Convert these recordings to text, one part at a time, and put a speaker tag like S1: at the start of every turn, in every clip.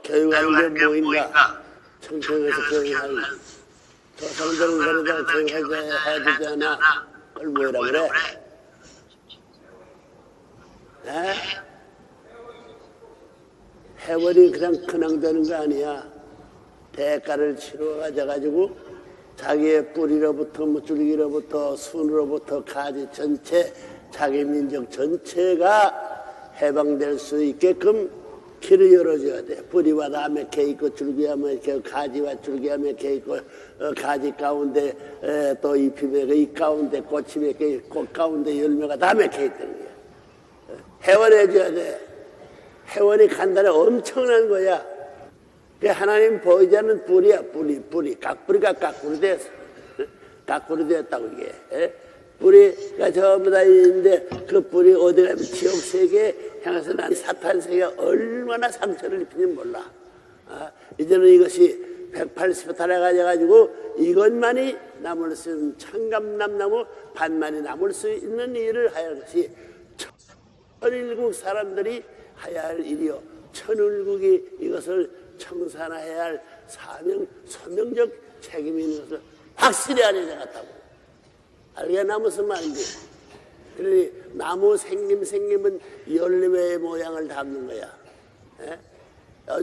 S1: 교육하는 게 뭐인가? 청평에서 교육할 조상들을 데려다 교육하게 해야 되지 않아? 그걸 뭐라 그래? 에? 해월이 그냥 근황되는 거 아니야. 대가를 치러 가져가지고 자기의 뿌리로부터 무줄기로부터 순으로부터 가지 전체 자기 민족 전체가 해방될 수 있게끔 길을 열어줘야 돼. 뿌리와 다 맺혀 있고 줄기와 맺혀 가지와 줄기와 맺혀 있고 가지 가운데 또 잎이 맺혀 이 가운데 꽃이 맺혀 있고 꽃 가운데 열매가 다 맺혀 있다는 거야. 회원해줘야 돼. 회원이 간단해 엄청난 거야. 하나님 보이지 않는 뿌리야. 뿌리. 깍뿌리가 깍뿌리 됐어. 깍뿌리 됐다고 이게. 뿌리가 전부 다 있는데 그 뿌리 어디 가면 지옥세계에 향해서 난 사탄세계가 얼마나 상처를 입히는지 몰라. 이제는 이것이 180달에 가져가지고 이것만이 남을 수 있는 청감남나무 반만이 남을 수 있는 일을 하여 것이 천일국 사람들이 해야 할 일이요. 천일국이 이것을 청산해야 할 소명적 책임이 있는 것을 확실히 알아야 되겠다고. 알겠나 무슨 말인지. 그러니 나무 생김은 열매의 모양을 담는 거야.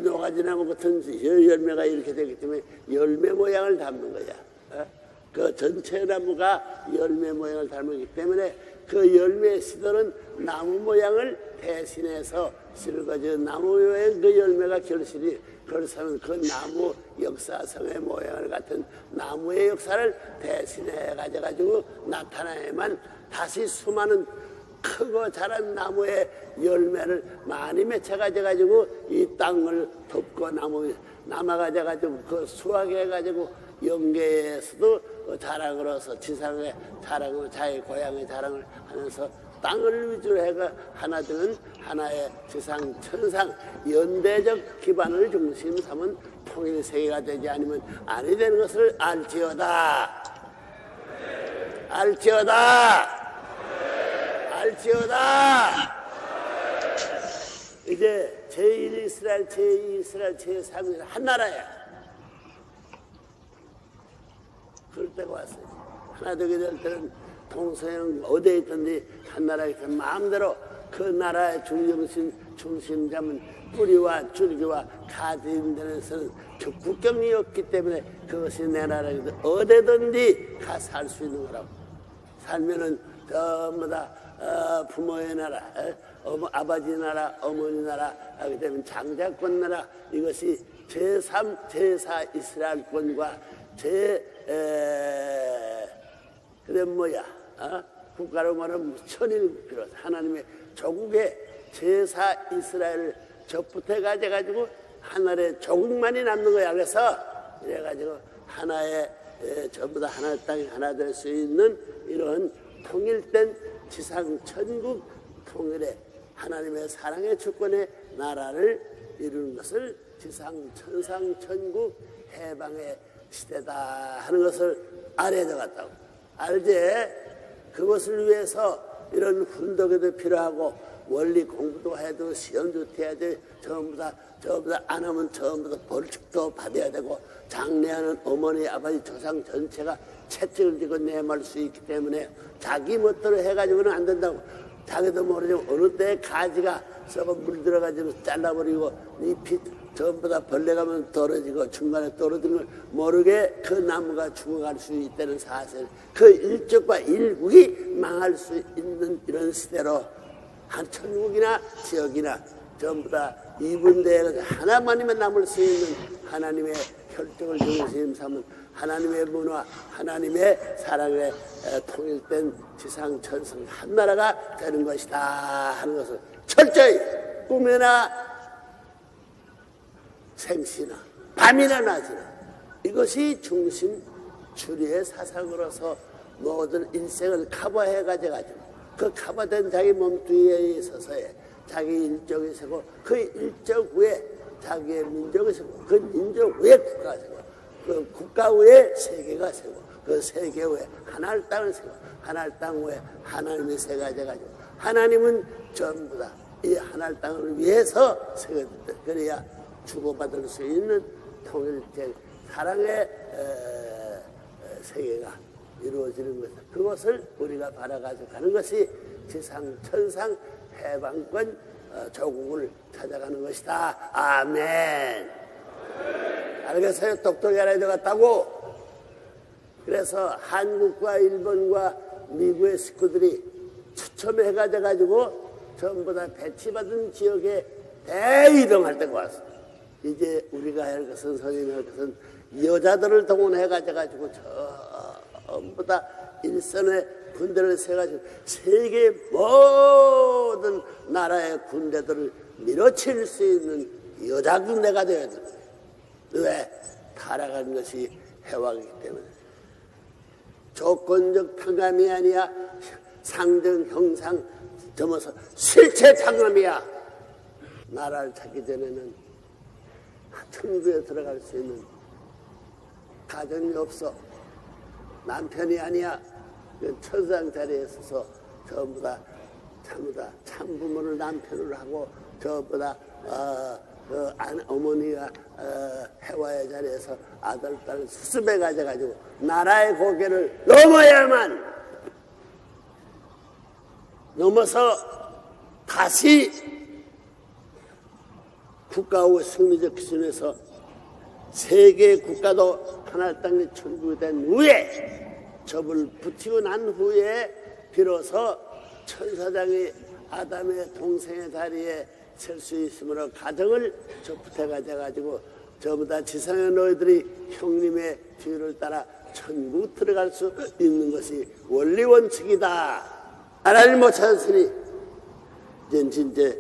S1: 노가지나무 같은 열매가 이렇게 되기 때문에 열매 모양을 담는 거야. 그 전체 나무가 열매 모양을 닮기 때문에 그 열매의 시들은 나무 모양을 대신해서 실거진 나무 모양의 그 열매가 결실이 그렇다면 그 나무 역사성의 모양을 같은 나무의 역사를 대신해 가지고 나타나야만 다시 수많은 크고 자란 나무의 열매를 많이 맺혀 가지고 이 땅을 덮고 남아 가지고 그 수확해 가지고 영계에서도 자랑으로서 지상의 자랑으로 자기 고향의 자랑을 하면서 땅을 위주로 해가 하나 되는 하나의 지상 천상 연대적 기반을 중심 삼은 통일세계가 되지 않으면 아니 되는 것을 알지어다. 이제 제1 이스라엘, 제2 이스라엘, 제3 이스라엘 한 나라야. 그럴 때가 왔어요. 하나 되게 될 때는 동서양 어디에 있던지 한 나라에 있던 마음대로 그 나라의 중심자면 뿌리와 줄기와 가지인 데서는 국경이 없기 때문에 그것이 내 나라에서 어디든지 가 살 수 있는 거라고. 살면은 전부 다 부모의 나라, 아버지 나라, 어머니 나라, 그다음에 장자권 나라, 이것이 제3, 제4 이스라엘권과 그다음 뭐야? 국가로 말하면 천일국이로 하나님의 조국의 제4 이스라엘을 적부터 가져가지고 하나의 조국만이 남는 거야. 그래서 이래가지고 하나의 전부 다 하나의 땅이 하나 될 수 있는 이런 통일된 지상 천국 통일의 하나님의 사랑의 주권의 나라를 이루는 것을 지상 천상 천국 해방의 시대다 하는 것을 알아야 되겠다고. 알지? 그것을 위해서 이런 훈독에도 필요하고 원리 공부도 해도 시험도 해야 돼. 전부 다 안 하면 전부 다 벌칙도 받아야 되고 장례하는 어머니 아버지 조상 전체가 채찍을 쥐고 내말 수 있기 때문에 자기 멋대로 해가지고는 안 된다고. 자기도 모르지 어느 때 가지가 썩어 물들어가지고 잘라버리고 잎이 전부 다 벌레가면 떨어지고 중간에 떨어지는 걸 모르게 그 나무가 죽어갈 수 있다는 사실, 그 일족과 일국이 망할 수 있는 이런 시대로 한 천국이나 지역이나 전부 다 이분대에 하나만이면 남을 수 있는 하나님의 혈통을 중심 삼은 하나님의 문화, 하나님의 사랑에 통일된 지상 천성 한 나라가 되는 것이다 하는 것을 철저히 꿈이나 생시나 밤이나 낮이나 이것이 중심 주리의 사상으로서 모든 인생을 커버해 가지고 그 커버된 자기 몸뚱이에 있어서의 자기 일족이 세고 그 일족 위에 자기의 민족이 세고 그 민족 위에 국가가 세고 그 국가 위에 세계가 세고 그 세계 위에 하나의 땅을 세고 하나의 땅 위에 하나님의 세가 돼가지고 하나님은 전부 다 이 하나의 땅을 위해서 세워졌다. 그래야 주고받을 수 있는 통일된 사랑의 세계가 이루어지는 것, 그것을 우리가 바라가지고 가는 것이 지상 천상 해방권 조국을 찾아가는 것이다. 아멘. 알겠어요? 똑똑히 알아야 되겠다고. 그래서 한국과 일본과 미국의 식구들이 추첨해가지고 전부 다 배치받은 지역에 대이동할 때가 왔어. 이제 우리가 할 것은, 선생님이 할 것은 여자들을 동원해가지고 전부 다 일선에 군대를 세가지고 세계 모든 나라의 군대들을 밀어칠 수 있는 여자 군대가 되어야 된다. 왜? 타락한 것이 해왕이기 때문에. 조건적 탕감이 아니야. 상정, 형상, 점어서 실체 탕감이야. 나라를 찾기 전에는 천국에 들어갈 수 있는 가정이 없어. 남편이 아니야. 그 천상 자리에 서서 전부 다 참부모를 남편으로 하고 전부 다 어머니가 해와의 자리에서 아들, 딸을 수습해 가져가지고 나라의 고개를 넘어서 다시 국가의 승리적 기준에서 세계 국가도 하나의 땅에 천국이 된 후에 접을 붙이고 난 후에 비로소 천사장이 아담의 동생의 다리에 설 수 있으므로 가정을 접붙여 가져가지고 전부 다 지상의 너희들이 형님의 뒤를 따라 천국 들어갈 수 있는 것이 원리 원칙이다. 하나님 못 찾았으니 이제 진짜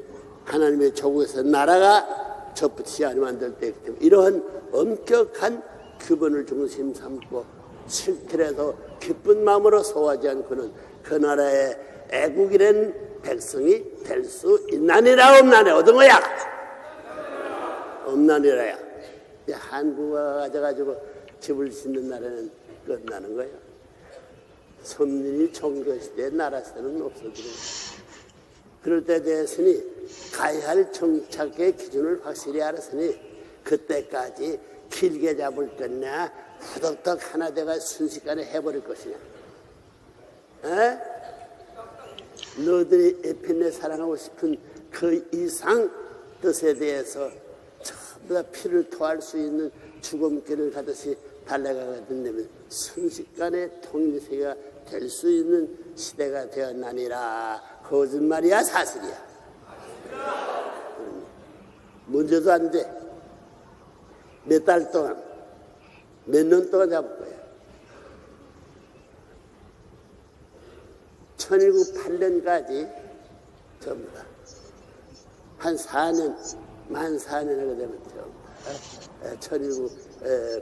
S1: 하나님의 조국에서 나라가 접붙이지 않으면 안 될 때이기 때문에 이러한 엄격한 규범을 중심 삼고 싫더라도 기쁜 마음으로 소화하지 않고는 그 나라의 애국이란 백성이 될 수 있나니라 없나니라. 어떤 거야? 없나니라야. 한국가 가져가지고 집을 짓는 날에는 끝나는 거야. 선민이 종교시대 나라시대는 없어지는. 그럴 때 되었으니 가야 할 정착의 기준을 확실히 알았으니 그때까지 길게 잡을 거냐 후덕덕 하나 돼가 순식간에 해버릴 것이냐. 에? 너희들이 에피네 사랑하고 싶은 그 이상 뜻에 대해서 전부 다 피를 토할 수 있는 죽음길을 가듯이 달려가게 된다면 순식간에 통일세계가 될 수 있는 시대가 되었나니라. 거짓말이야 사실이야. 문제도 안 돼. 몇 달 동안 몇 년 동안 잡을 거야. 1908년까지 전부 다 한 4년 만 4년 하게 되면 전부 다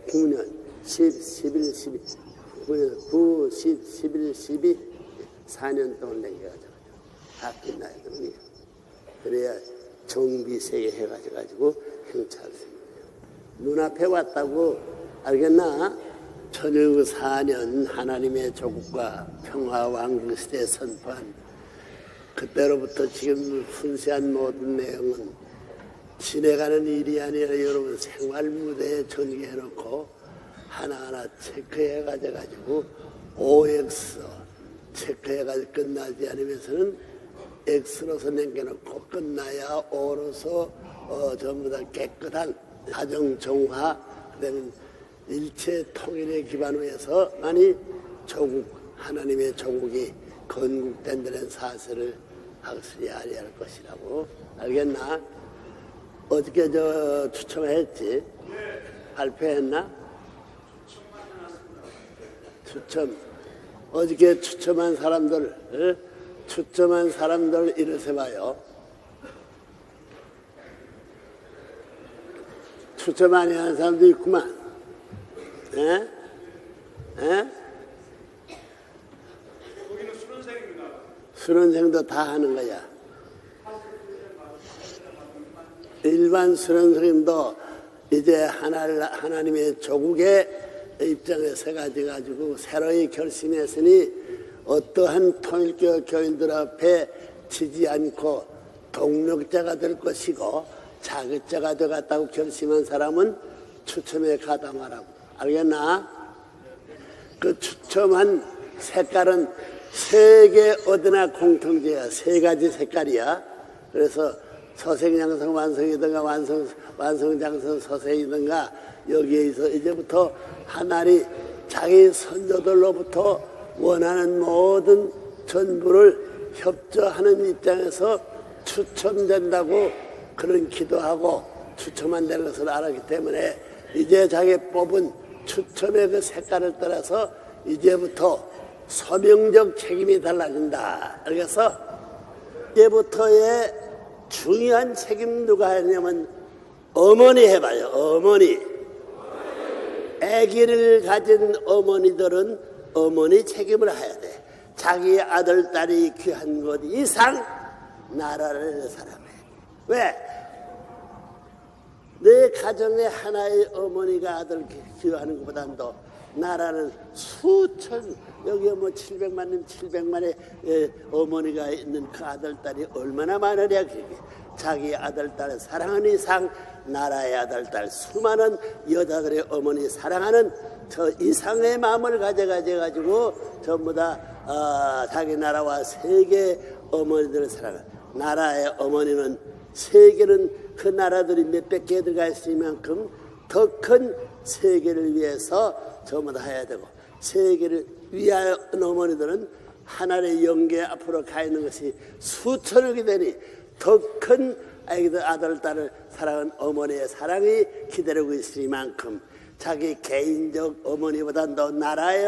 S1: 1909년 10, 11, 12 9, 10, 11, 12 4년 동안 남겨가지고 다 끝나야 되거든요. 그래야 정비세계 해가지고 행차했습니다. 눈앞에 왔다고 알겠나? 1904년 하나님의 조국과 평화왕국 시대에 선포한 그때로부터 지금 순수한 모든 내용은 지내가는 일이 아니라 여러분 생활 무대에 전개해놓고 하나하나 체크해가지고 OX 체크해가지고 끝나지 않으면서는 X로서 남겨놓고 끝나야 O로서 전부 다 깨끗한 가정 정화 그다음에 일체 통일의 기반으로 해서만이 조국 하나님의 조국이 건국된 데는 사실을 확실히 알아야 할 것이라고. 알겠나? 어저께 추첨했지? 발표했나? 추첨. 어저께 추첨한 사람들 이렇게 봐요. 추첨 많이 하는 사람도 있구만. 에?
S2: 거기는 수련생입니다.
S1: 수련생도 다 하는 거야. 일반 수련생도 이제 하나님의 조국의 입장에 서가지고 새로이 결심했으니 어떠한 통일교 교인들 앞에 지지 않고 동력자가 될 것이고 자극자가 되겠다고 결심한 사람은 추첨에 가담하라고. 알겠나? 그 추첨한 색깔은 세 개 어디나 공통제야. 세 가지 색깔이야. 그래서 서생양성 완성이든가 완성장성 서생이든가 여기에서 이제부터 하나님 자기 선조들로부터 원하는 모든 전부를 협조하는 입장에서 추첨된다고 그런 기도하고 추첨한 될 것을 알았기 때문에 이제 자기 뽑은 추첨의 그 색깔을 따라서 이제부터 서명적 책임이 달라진다. 알겠어? 이제부터의 중요한 책임 누가 하냐면 어머니 해봐요. 어머니. 아기를 가진 어머니들은 어머니 책임을 해야 돼. 자기 아들, 딸이 귀한 것 이상 나라를 사랑해. 왜? 내 가정에 하나의 어머니가 아들 기여하는 것보다도 나라는 수천, 여기 뭐 700만님, 700만의 어머니가 있는 그 아들, 딸이 얼마나 많으랴. 그게 자기 아들, 딸을 사랑하는 이상 나라의 아들, 딸, 수많은 여자들의 어머니 사랑하는 저 이상의 마음을 가져가지고 전부 다 자기 나라와 세계 어머니들을 사랑하는 나라의 어머니는 세계는 그 나라들이 몇백 개 들어가 있을 만큼 더 큰 세계를 위해서 전부 다 해야 되고 세계를 위하여 어머니들은 하나님의 영계 앞으로 가 있는 것이 수천억이 되니 더 큰 아들, 딸을 사랑하는 어머니의 사랑이 기다리고 있으니만큼 자기 개인적 어머니보다 더 나라의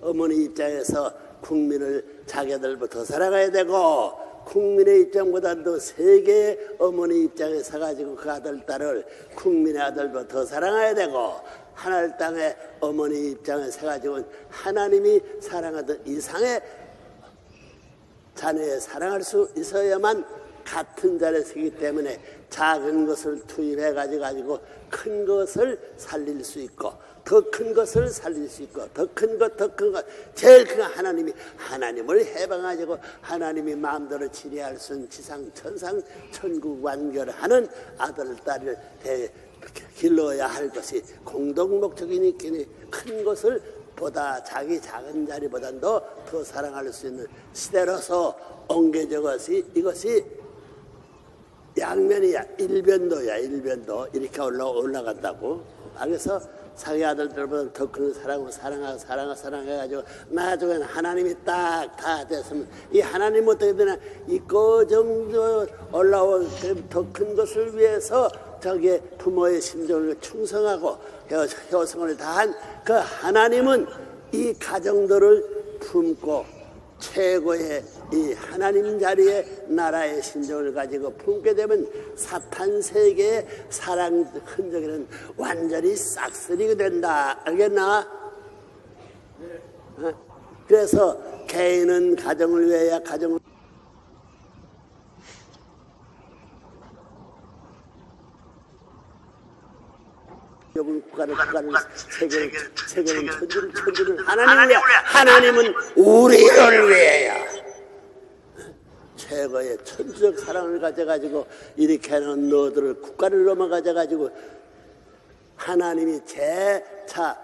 S1: 어머니 입장에서 국민을 자기들부터 사랑해야 되고 국민의 입장보다도 세계의 어머니 입장에 서가지고 그 아들, 딸을 국민의 아들보다 더 사랑해야 되고 하늘 땅의 어머니 입장에 서가지고 하나님이 사랑하던 이상의 자녀에 사랑할 수 있어야만 같은 자리에 서기 때문에 작은 것을 투입해 가지고 큰 것을 살릴 수 있고 더 큰 것을 살릴 수 있고 더 큰 것 제일 큰 하나님을 해방하자고 하나님이 마음대로 지배할 수 있는 지상 천상 천국 완결하는 아들 딸을 길러야 할 것이 공동 목적이니까 큰 것을 보다 자기 작은 자리보다도 더 사랑할 수 있는 시대로서 옮겨져 것이 이것이 양면이야. 일변도야. 일변도 이렇게 올라간다고. 그래서 자기 아들들보다 더 큰 사랑해가지고 나중에는 하나님이 딱 다 됐으면 이 하나님 어떻게 되나 이거 정도 올라온 더 큰 것을 위해서 저기 부모의 심정을 충성하고 효성을 다한 그 하나님은 이 가정들을 품고 최고의 이 하나님 자리에 나라의 심정을 가지고 품게 되면 사탄 세계의 사랑 흔적에는 완전히 싹쓸이가 된다. 알겠나? 그래서 개인은 가정을 위해야 가정을 국가를 세계를 천주를 하나님은 우리를 위해야 최고의 천주적 사랑을 가져가지고 이렇게 하는 너들을 국가를 넘어가져가지고 하나님이 제차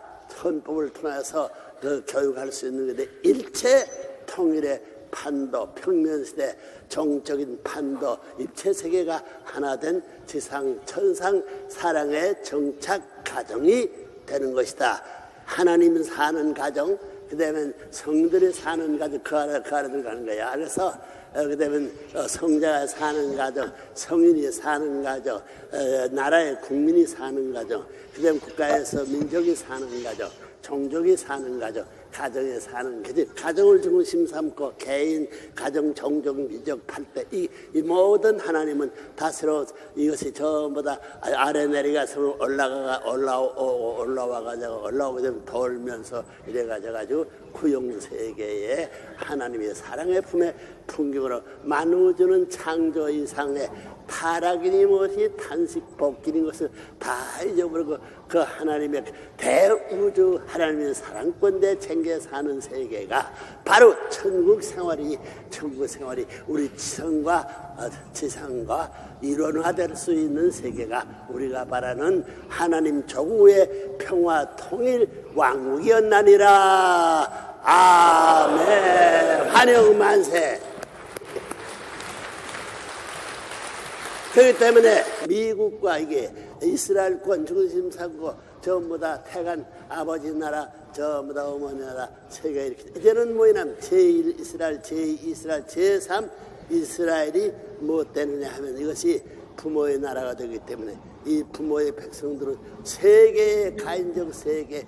S1: 헌법을 통해서 그 교육할 수 있는 건데 일체 통일의 판도, 평면시대 정적인 판도, 입체세계가 하나 된 지상 천상 사랑의 정착 가정이 되는 것이다. 하나님 사는 가정, 그 다음에 성들이 사는 가정, 그 아래 들어가는 거야. 그래서 그 다음에 성자가 사는 가정, 성인이 사는 가정, 나라의 국민이 사는 가정, 그 다음에 국가에서 민족이 사는 가정, 종족이 사는 가정, 가정에 사는 거지. 가정을 중심 삼고 개인, 가정, 종족, 민족, 팔대 이 모든 하나님은 다스려 이것이 전부 다 아래 내려가서 올라와가지고 되면 돌면서 이래가지고 구용 세계에 하나님의 사랑의 품에 풍경으로 만우주는 창조 이상의 타락이니 무엇이 탄식복기니 것을 다 잊어버리고 그 하나님의 대우주 하나님의 사랑권대 챙겨 사는 세계가 바로 천국 생활이 우리 지상과 일원화될 수 있는 세계가 우리가 바라는 하나님 조국의 평화 통일 왕국이었나니라. 아멘. 환영 만세. 그렇기 때문에 미국과 이게 이스라엘권 중심 삼고 전부 다 태간 아버지 나라 전부 다 어머니 나라 세계가 이렇게 이제는 뭐냐면 제1 이스라엘 제2 이스라엘 제3 이스라엘이 뭐 되느냐 하면 이것이 부모의 나라가 되기 때문에 이 부모의 백성들은 세계의 가인적 세계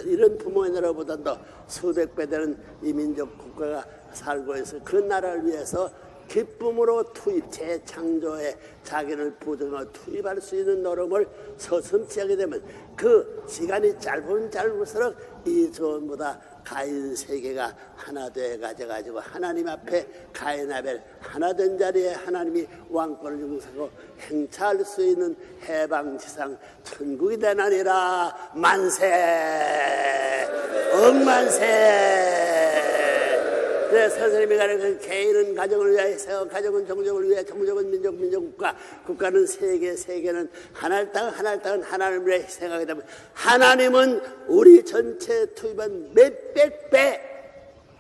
S1: 이런 부모의 나라보다도 수백 배 되는 이민족 국가가 살고 있어 그 나라를 위해서 기쁨으로 재창조에 자기를 부정하고 투입할 수 있는 노력을 서슴지 하게 되면 그 시간이 짧으면 짧을수록 이 전부 다 가인 세계가 하나 돼 가지고 하나님 앞에 가인 아벨 하나 된 자리에 하나님이 왕권을 중사하고 행차할 수 있는 해방지상 천국이 되나니라. 만세 억만세. 그래서 선생님이 가르치는 개인은 가정을 위해서 가정은 종족을 위해 종족은 민족 민족국가 국가는 세계는 하나님 땅은 하나님을 위해 희생하게 되면 하나님은 우리 전체 투입한 몇백 배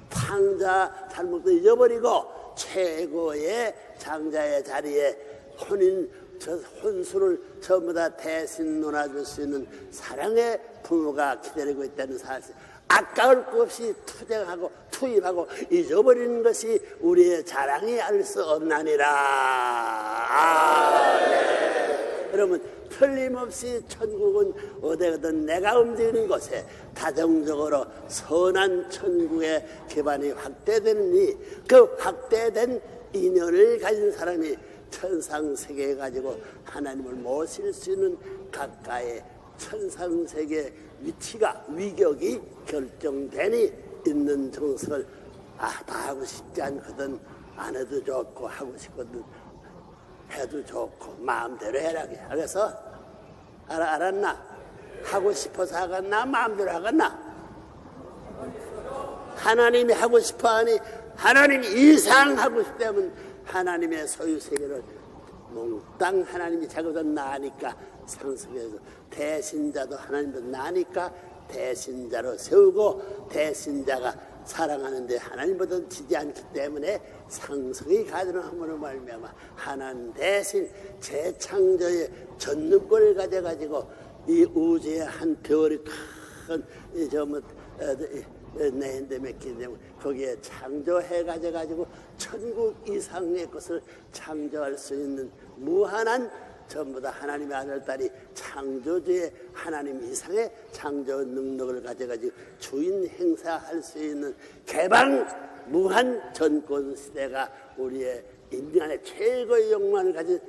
S1: 창자 잘못도 잊어버리고 최고의 장자의 자리에 혼수를 전부 다 대신 논아줄 수 있는 사랑의 부모가 기다리고 있다는 사실 아까울 것 없이 투입하고 잊어버리는 것이 우리의 자랑이 알 수 없나니라. 네. 여러분 틀림없이 천국은 어디든 내가 움직이는 곳에 다정적으로 선한 천국의 기반이 확대되느니 그 확대된 인연을 가진 사람이 천상세계에 가지고 하나님을 모실 수 있는 가까이 천상세계 위격이 결정되니 있는 정석을 다 하고 싶지 않거든 안 해도 좋고 하고 싶거든 해도 좋고 마음대로 해라. 그래서 알았나? 하고 싶어서 하겠나? 마음대로 하겠나? 하나님이 하고 싶어하니 하나님이 이상 하고 싶다면 하나님의 소유 세계를 몽땅 하나님이 자기보다 나으니까 상속해서 대신자도 하나님도 나니까 대신자로 세우고 대신자가 사랑하는데 하나님보다 지지 않기 때문에 상속이 가능함으로 말미암아 하나님 대신 재창조의 전능권을 가져가지고 이 우주의 한 별이 큰 내인데 몇 개냐면 거기에 창조해 가져가지고 천국 이상의 것을 창조할 수 있는 무한한 전부 다 하나님의 아들딸이 창조주의 하나님 이상의 창조 능력을 가져가지고 주인 행사할 수 있는 개방 무한 전권 시대가 우리의 인간의 최고의 욕망을 가진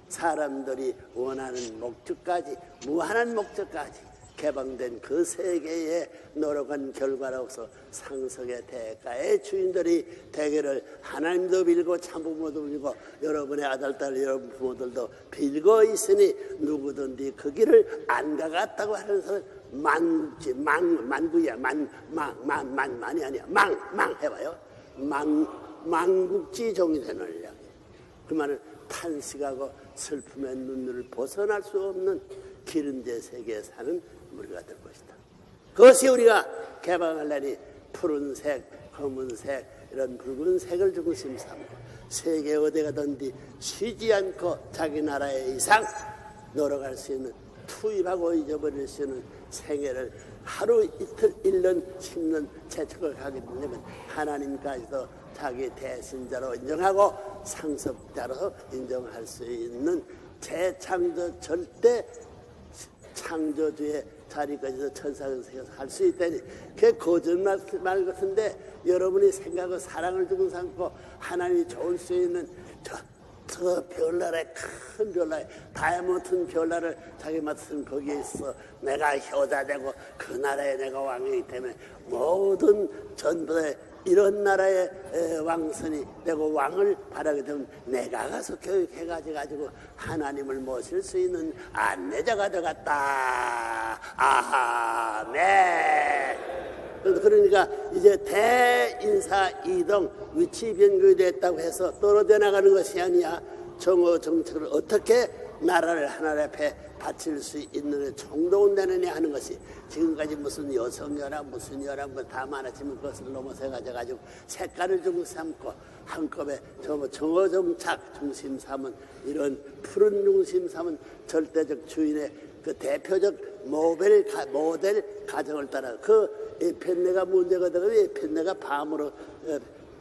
S1: 사람들이 원하는 목적까지 무한한 목적까지 개방된 그 세계에 노력한 결과로서 상속의 대가의 주인들이 되기를 하나님도 빌고 참부모도 빌고 여러분의 아들딸 여러분 부모들도 빌고 있으니 누구든지 그 길을 안 가갔다고 하는 사람 만국지 만구야 만이 아니야 망 해봐요. 망국지 종이 되느냐. 그 말은 탄식하고 슬픔의 눈물을 벗어날 수 없는 기른제 세계에 사는 우리가 될 것이다. 그것이 우리가 개방하려니 푸른색, 검은색, 이런 붉은색을 중심 삼고 세계 어디 가든지 쉬지 않고 자기 나라의 이상 노력할 수 있는 투입하고 잊어버릴 수 있는 생애를 하루 이틀 1년 10년 채척을 하게 되면 하나님까지도 자기 대신자로 인정하고 상속자로 인정할 수 있는 재창조 절대 창조주의 자리까지도 천상세계에서 할 수 있다니 그게 거짓말 같은데 여러분이 생각하고 사랑을 주고 삼고 하나님이 좋을 수 있는 저 별나라에 큰 별나라에 다이아몬드 별나라를 자기 맡은 거기에 있어 내가 효자되고 그 나라에 내가 왕이기 때문에 모든 전부 다 이런 나라의 왕선이 되고 왕을 바라게 되면 내가 가서 교육해가지고 하나님을 모실 수 있는 안내자가 되었다. 아하, 네. 그러니까 이제 대인사 이동 위치 변경이 됐다고 해서 떨어져 나가는 것이 아니야. 정오 정책을 어떻게 나라를 하나님 앞에 바칠 수 있는 총동원 되느냐 하는 것이 지금까지 무슨 여성연합 무슨 연합 다 많았지만 그것을 넘어서 가지고 색깔을 좀 삼고 한꺼번에 정오 정착 중심 삼은 이런 푸른 중심 삼은 절대적 주인의 그 대표적 모델 가정을 따라 그 편내가 문제가 되고 편내가 밤으로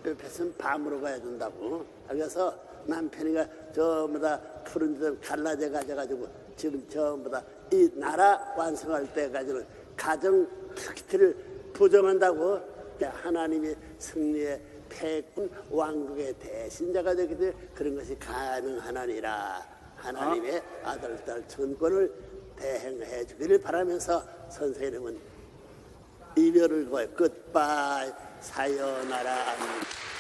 S1: 뱃은 밤으로 가야 된다고. 그래서 남편이가 전부 다 푸른 데를 갈라져 가지고 지금 전부 다 이 나라 완성할 때 가지고 가정 특기를 부정한다고. 하나님이 승리의 패권 왕국의 대신자가 되기 때문에 그런 것이 가능하나니라. 하나님의 아들 딸 전권을 대행해 주기를 바라면서 선생님은 이별을 거해 끝바이 사요나라.